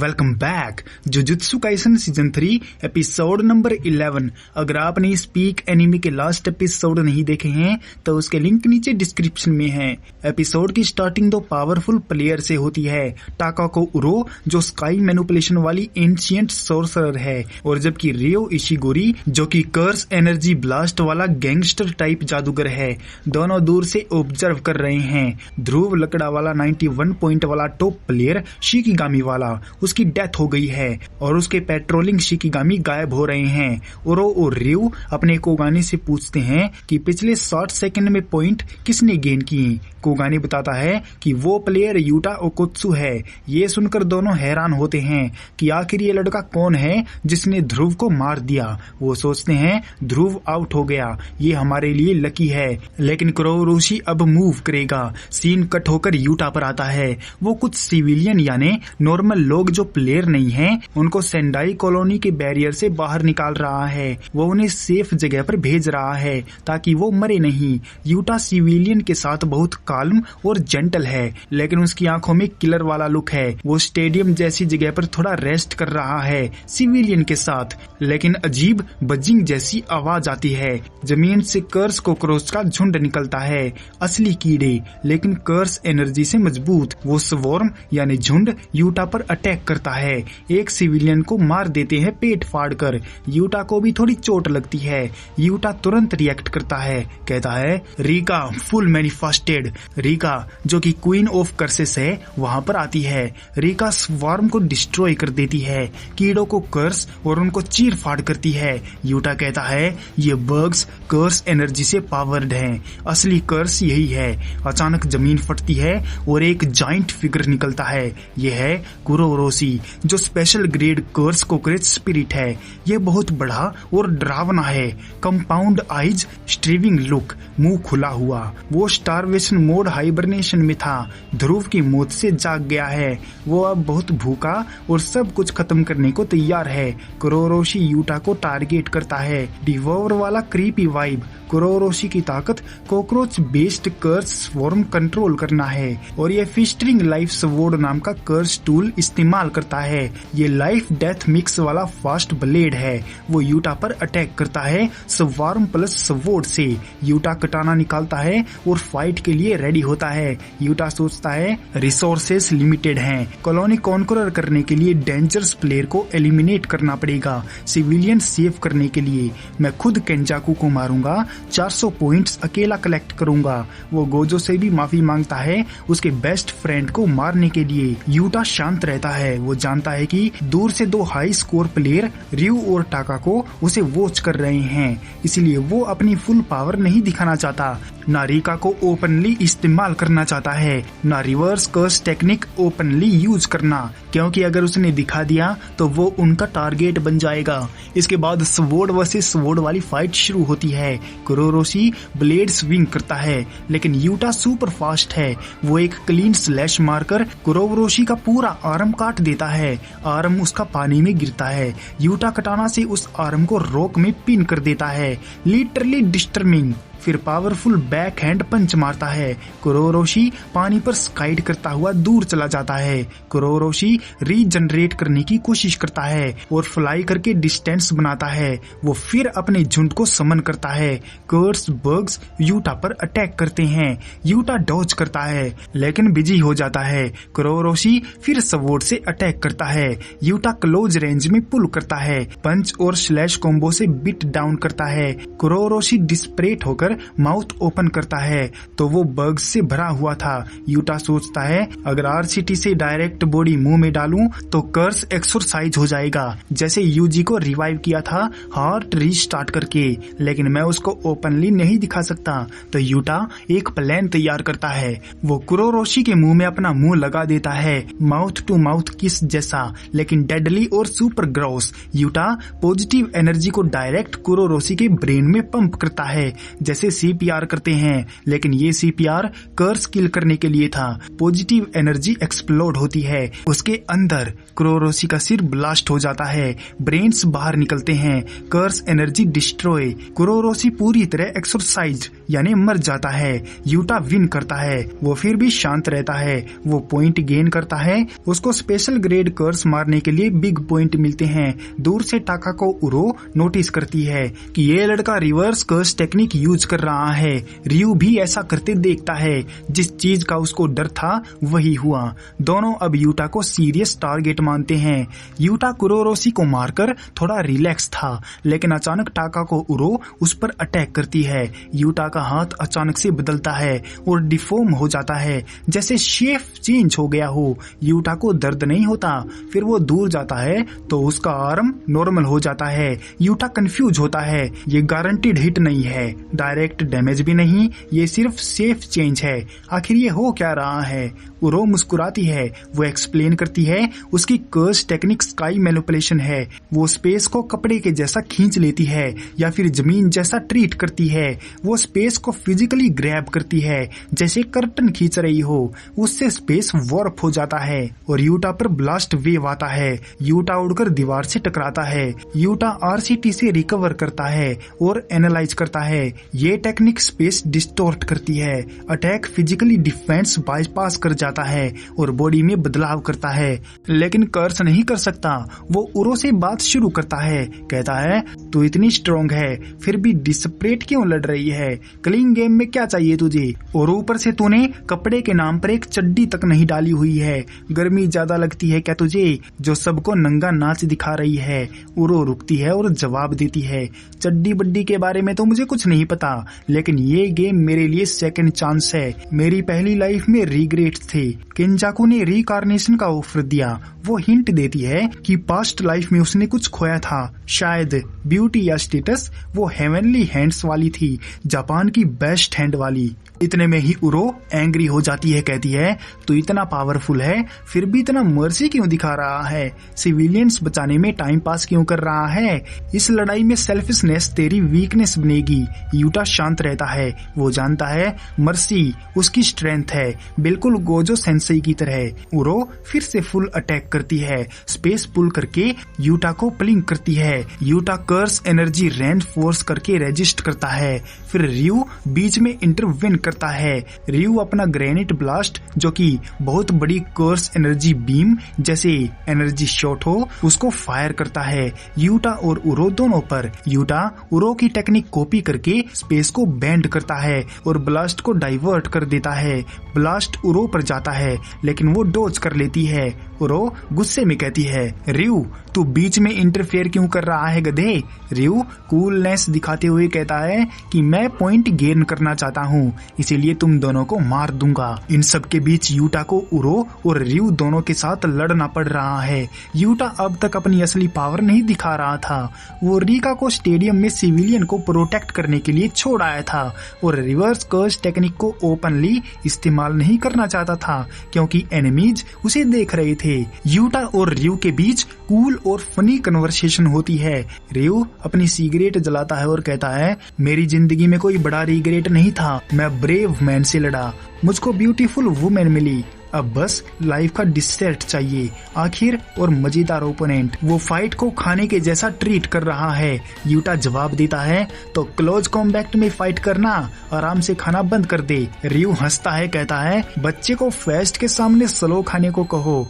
Welcome back jujutsu Kaisen season 3 episode number 11। अगर आपने speak anime के लास्ट एपिसोड नहीं देखे हैं तो उसके लिंक नीचे डिस्क्रिप्शन में है। एपिसोड की स्टार्टिंग दो पावरफुल प्लेयर से होती है, टाकाको उरो जो स्काई मैनिपुलेशन वाली एंशिएंट सोर्सरर है, और जबकि रियो इशिगोरी जो कि कर्स एनर्जी ब्लास्ट वाला गैंगस्टर टाइप जादूगर है। दोनों दूर से ऑब्जर्व कर रहे हैं। ध्रुव लकड़ा वाला 91 पॉइंट वाला टॉप प्लेयर शिकिगामी वाला, उसकी डेथ हो गई है और उसके पेट्रोलिंग शिकिगामी गायब हो रहे हैं। ओरो और रियो अपने कोगानी से पूछते हैं कि पिछले 60 सेकंड में पॉइंट किसने गेन किए। कोगानी बताता है कि वो प्लेयर यूटा ओकोत्सु है। ये सुनकर दोनों हैरान होते हैं कि आखिर ये लड़का कौन है जिसने ध्रुव को मार दिया। वो सोचते हैं ध्रुव आउट हो गया, ये हमारे लिए लकी है। लेकिन कुरोरोशी अब मूव करेगा। सीन कट होकर यूटा पर आता है। वो कुछ सिविलियन यानी नॉर्मल लोग जो प्लेयर नहीं हैं, उनको सेंडाई कॉलोनी के बैरियर से बाहर निकाल रहा है। वो उन्हें सेफ जगह पर भेज रहा है ताकि वो मरे नहीं। यूटा सिविलियन के साथ बहुत काल्म और जेंटल है, लेकिन उसकी आंखों में किलर वाला लुक है। वो स्टेडियम जैसी जगह पर थोड़ा रेस्ट कर रहा है सिविलियन के साथ, लेकिन अजीब बजिंग जैसी आवाज आती है। जमीन से कर्स कॉकरोच का झुंड निकलता है, असली कीड़े लेकिन कर्स एनर्जी से मजबूत। वो स्वॉर्म यानी झुंड यूटा पर अटैक करता है। एक सिविलियन को मार देते हैं पेट फाड़कर। यूटा को भी थोड़ी चोट लगती है। यूटा तुरंत रिएक्ट करता है, कहता है रीका फुल मैनिफेस्टेड। रीका जो कि क्वीन ऑफ कर्सेस है वहाँ पर आती है। रीका स्वॉर्म को डिस्ट्रॉय कर देती है, कीड़ों को कर्स और उनको चीर फाड़ करती है। यूटा कहता है ये बग्स कर्स एनर्जी से पावर्ड हैं, असली कर्स यही है। अचानक जमीन फटती है और एक जाइंट फिगर निकलता है। यह है कुरोरोशी जो स्पेशल ग्रेड कर्स कॉकरोच स्पिरिट है। यह बहुत बड़ा और डरावना है। कंपाउंड आइज, स्ट्रीविंग लुक, मुंह खुला हुआ। वो स्टारवेशन मोड हाइबरनेशन में था। ध्रुव की मौत से जाग गया है। वो अब बहुत भूखा और सब कुछ खत्म करने को तैयार है। कुरोरोशी यूटा को टारगेट करता है। डिवोर वाला क्रीपी वाइब। कुरोरोशी की ताकत कॉकरोच बेस्ड कर्स स्वॉर्म कंट्रोल करना है और ये फिस्टरिंग लाइफ स्वॉर्ड नाम का कर्स टूल इस्तेमाल करता है। ये लाइफ डेथ मिक्स वाला फास्ट ब्लेड है। वो यूटा पर अटैक करता है स्वॉर्म प्लस स्वॉर्ड से। यूटा कटाना निकालता है और फाइट के लिए रेडी होता है। यूटा सोचता है रिसोर्सेस लिमिटेड हैं, कॉलोनी कॉन्करर करने के लिए डेंजरस प्लेयर को एलिमिनेट करना पड़ेगा। सिविलियन सेव करने के लिए मैं खुद केंजाकू को मारूंगा, 400 पॉइंट्स अकेला कलेक्ट करूंगा। वो गोजो से भी माफी मांगता है उसके बेस्ट फ्रेंड को मारने के लिए। यूटा शांत रहता है। वो जानता है कि दूर से दो हाई स्कोर प्लेयर रियो और टाकाको उसे वॉच कर रहे हैं, इसलिए वो अपनी फुल पावर नहीं दिखाना चाहता। ना रीका को ओपनली इस्तेमाल करना चाहता है, ना reverse curse technique openly use करना, क्योंकि अगर उसने दिखा दिया तो वो उनका टारगेट बन जाएगा। इसके बाद स्वॉर्ड वर्सेस स्वॉर्ड वाली फाइट शुरू होती है। कुरोरोशी ब्लेड स्विंग करता है, लेकिन यूटा सुपर फास्ट है। वो एक क्लीन स्लैश मारकर कुरोरोशी का पूरा आर्म काट देता है। आर्म उसका पानी में गिरता है। यूटा कटाना से उस आर्म को रॉक में पिन कर देता है, लिटरली डिस्टर्बिंग। फिर पावरफुल बैक हैंड पंच मारता है। कुरोरोशी पानी पर स्काइड करता हुआ दूर चला जाता है। कुरोरोशी रीजनरेट करने की कोशिश करता है और फ्लाई करके डिस्टेंस बनाता है। वो फिर अपने झुंड को समन करता है। कर्स बग्स यूटा पर अटैक करते हैं। यूटा डॉज करता है लेकिन बिजी हो जाता है। कुरोरोशी फिर स्वॉर्ड से अटैक करता है। यूटा क्लोज रेंज में पुल करता है, पंच और स्लैश कॉम्बो से बिट डाउन करता है। कुरोरोशी डिस्परेट होकर माउथ ओपन करता है तो वो बग्स से भरा हुआ था। यूटा सोचता है अगर आरसीटी से डायरेक्ट बॉडी मुंह में डालूं तो कर्स एक्सरसाइज हो जाएगा, जैसे यूजी को रिवाइव किया था हार्ट रीस्टार्ट करके, लेकिन मैं उसको ओपनली नहीं दिखा सकता। तो यूटा एक प्लान तैयार करता है। वो कुरोरोशी के मुंह में अपना मुंह लगा देता है, माउथ टू माउथ किस जैसा, लेकिन डेडली और super gross. Utah positive energy को डायरेक्ट कुरोरोशी के ब्रेन में पंप करता है, जैसे उसे CPR करते हैं, लेकिन ये CPR कर्स किल करने के लिए था। पॉजिटिव एनर्जी एक्सप्लोड होती है, उसके अंदर क्रोरोसी का सिर ब्लास्ट हो जाता है, ब्रेन्स बाहर निकलते हैं, कर्स एनर्जी डिस्ट्रॉय, क्रोरोसी पूरी तरह एक्सरसाइज यानी मर जाता है। यूटा विन करता है, वो फिर भी शांत रहता है, वो पॉइंट गेन करता है, उसको स्पेशल ग्रेड कर्स मारने के लिए बिग पॉइंट मिलते हैं। दूर से टाका को उरो नोटिस करती है कि ये लड़का रिवर्स कर्स टेक्निक यूज कर रहा है। रियू भी ऐसा करते देखता है, जिस चीज का उसको डर था वही हुआ। दोनों अब यूटा को सीरियस टारगेट मानते हैं। यूटा क्रोरोसी को मारकर थोड़ा रिलैक्स था, लेकिन अचानक टाका को उरो उस पर अटैक करती है। यूटा का हाथ अचानक से बदलता है और डिफॉर्म हो जाता है, जैसे शेप चेंज हो गया हो। यूटा को दर्द नहीं होता, फिर वो दूर जाता है तो उसका आर्म नॉर्मल हो जाता है। यूटा कंफ्यूज होता है, ये गारंटीड हिट नहीं है, डायरेक्ट डैमेज भी नहीं, ये सिर्फ सेफ चेंज है। आखिर ये हो क्या रहा है? उरो मुस्कुराती है, वो एक्सप्लेन करती है उसकी कर्स टेक्निक स्काई मैनिपुलेशन है। वो स्पेस को कपड़े के जैसा खींच लेती है या फिर जमीन जैसा ट्रीट करती है। वो स्पेस को फिजिकली ग्रैब करती है, जैसे कर्टन खींच रही हो। उससे स्पेस वॉर्प हो जाता है और यूटा पर ब्लास्ट वेव आता है। यूटा उड़कर दीवार से टकराता है। यूटा RCT से रिकवर करता है और एनालाइज करता है। ये टेक्निक स्पेस डिस्टोर्ट करती है। अटैक फिजिकली डिफेंस बाईपास कर जाता है और बॉडी में बदलाव करता है, लेकिन कर्स नहीं कर सकता। वो उरो से बात शुरू करता है, कहता है तू इतनी स्ट्रॉन्ग है फिर भी डिस्परेट क्यों लड़ रही है? क्लीन गेम में क्या चाहिए तुझे? और ऊपर से तूने कपड़े के नाम पर एक चड्डी तक नहीं डाली हुई है। गर्मी ज्यादा लगती है क्या तुझे, जो सबको नंगा नाच दिखा रही है? उरो रुकती है और जवाब देती है, चड्डी बड्डी के बारे में तो मुझे कुछ नहीं पता, लेकिन ये गेम मेरे लिए सेकंड चांस है। मेरी पहली लाइफ में रिग्रेट थे। केंजाकू ने रिकार्नेशन का ऑफर दिया। वो हिंट देती है कि पास्ट लाइफ में उसने कुछ खोया था, शायद ब्यूटी या स्टेटस। वो हेवनली हैंड्स वाली थी, जापान की बेस्ट हैंड वाली। इतने में ही उरो एंग्री हो जाती है, कहती है तू इतना पावरफुल है फिर भी इतना मर्सी क्यों दिखा रहा है? सिविलियंस बचाने में टाइम पास क्यों कर रहा है? इस लड़ाई में सेल्फिशनेस तेरी वीकनेस बनेगी। यूटा शांत रहता है, वो जानता है मर्सी उसकी स्ट्रेंथ है, बिल्कुल गोजो सेंसेई की तरह। उरो फिर से फुल अटैक करती है, स्पेस पुल करके यूटा को प्लिंग करती है। यूटा कर्स एनर्जी रेनफोर्स करके रेजिस्ट करता है। फिर रियू बीच में इंटरवेन करता है। रियू अपना ग्रेनेट ब्लास्ट, जो कि बहुत बड़ी कर्स एनर्जी बीम जैसे एनर्जी शॉट हो, उसको फायर करता है यूटा और उरो दोनों पर। यूटा उरो की टेक्निक कॉपी करके स्पेस को बेंड करता है और ब्लास्ट को डाइवर्ट कर देता है। ब्लास्ट उरो पर जाता है, लेकिन वो डॉज कर लेती है। उरो गुस्से में कहती है, रियू तू बीच में इंटरफेयर क्यों कर रहा है गधे? रियू कूलनेस दिखाते हुए कहता है कि मैं पॉइंट गेन करना चाहता हूँ, इसीलिए तुम दोनों को मार दूंगा। इन सब के बीच यूटा को उरो और रियू दोनों के साथ लड़ना पड़ रहा है। यूटा अब तक अपनी असली पावर नहीं दिखा रहा था। वो रिका को स्टेडियम में सिविलियन को प्रोटेक्ट करने के लिए छोड़ आया था और रिवर्स कर्स टेक्निक को ओपनली इस्तेमाल नहीं करना चाहता था, क्योंकि एनिमीज उसे देख रहे थे। यूटा और रियू के बीच कूल और फनी कन्वर्सेशन होती है। रियू अपनी सिगरेट जलाता है और कहता है, मेरी जिंदगी में कोई बड़ा रिग्रेट नहीं था, मैं ब्रेव मैन से लड़ा, मुझको ब्यूटीफुल वुमेन मिली, अब बस लाइफ का डिसेट चाहिए आखिर और मजेदार ओपोनेंट। वो फाइट को खाने के जैसा ट्रीट कर रहा है। यूटा जवाब देता है, तो क्लोज कॉम्बैट में फाइट करना, आराम से खाना बंद कर दे। रियू हंसता है, कहता है बच्चे को फेस्ट के सामने स्लो खाने को कहो।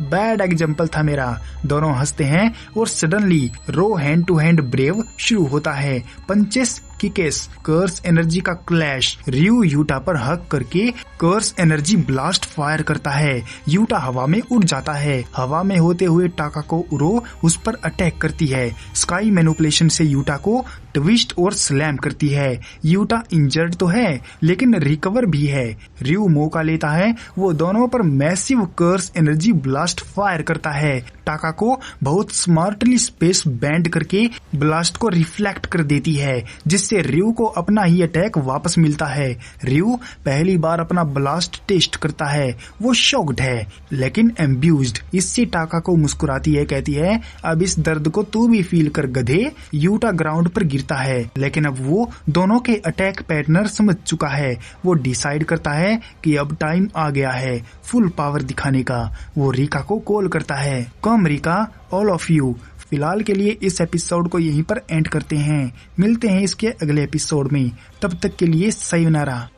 बैड एग्जाम्पल था मेरा। दोनों हंसते हैं और सडनली रो हैंड टू हैंड ब्रेव शुरू होता है। पंचेस किकेस कर्स एनर्जी का क्लैश। रियू यूटा पर हक करके कर्स एनर्जी ब्लास्ट फायर करता है। यूटा हवा में उड़ जाता है। हवा में होते हुए टाका को उरो उस पर अटैक करती है। स्काई मैनिपुलेशन से यूटा को ट्विस्ट और स्लैम करती है। यूटा इंजर्ड तो है लेकिन रिकवर भी है। रियू मौका लेता है, वो दोनों पर मैसिव कर्स एनर्जी ब्लास्ट फायर करता है। टाका को बहुत स्मार्टली स्पेस बैंड करके ब्लास्ट को रिफ्लेक्ट कर देती है, जिससे जिससे रियो को अपना ही अटैक वापस मिलता है। रियो पहली बार अपना ब्लास्ट टेस्ट करता है, वो शॉक्ड है लेकिन एम्ब्यूज्ड। इससे टाका को मुस्कुराती है, कहती है अब इस दर्द को तू भी फील कर गधे। यूटा ग्राउंड पर गिरता है लेकिन अब वो दोनों के अटैक पैटर्न समझ चुका है। वो डिसाइड करता है कि अब टाइम आ गया है फुल पावर दिखाने का। वो रिका को कॉल करता है, कम रिका ऑल ऑफ यू। फिलहाल के लिए इस एपिसोड को यहीं पर एंड करते हैं। मिलते हैं इसके अगले एपिसोड में, तब तक के लिए सायोनारा।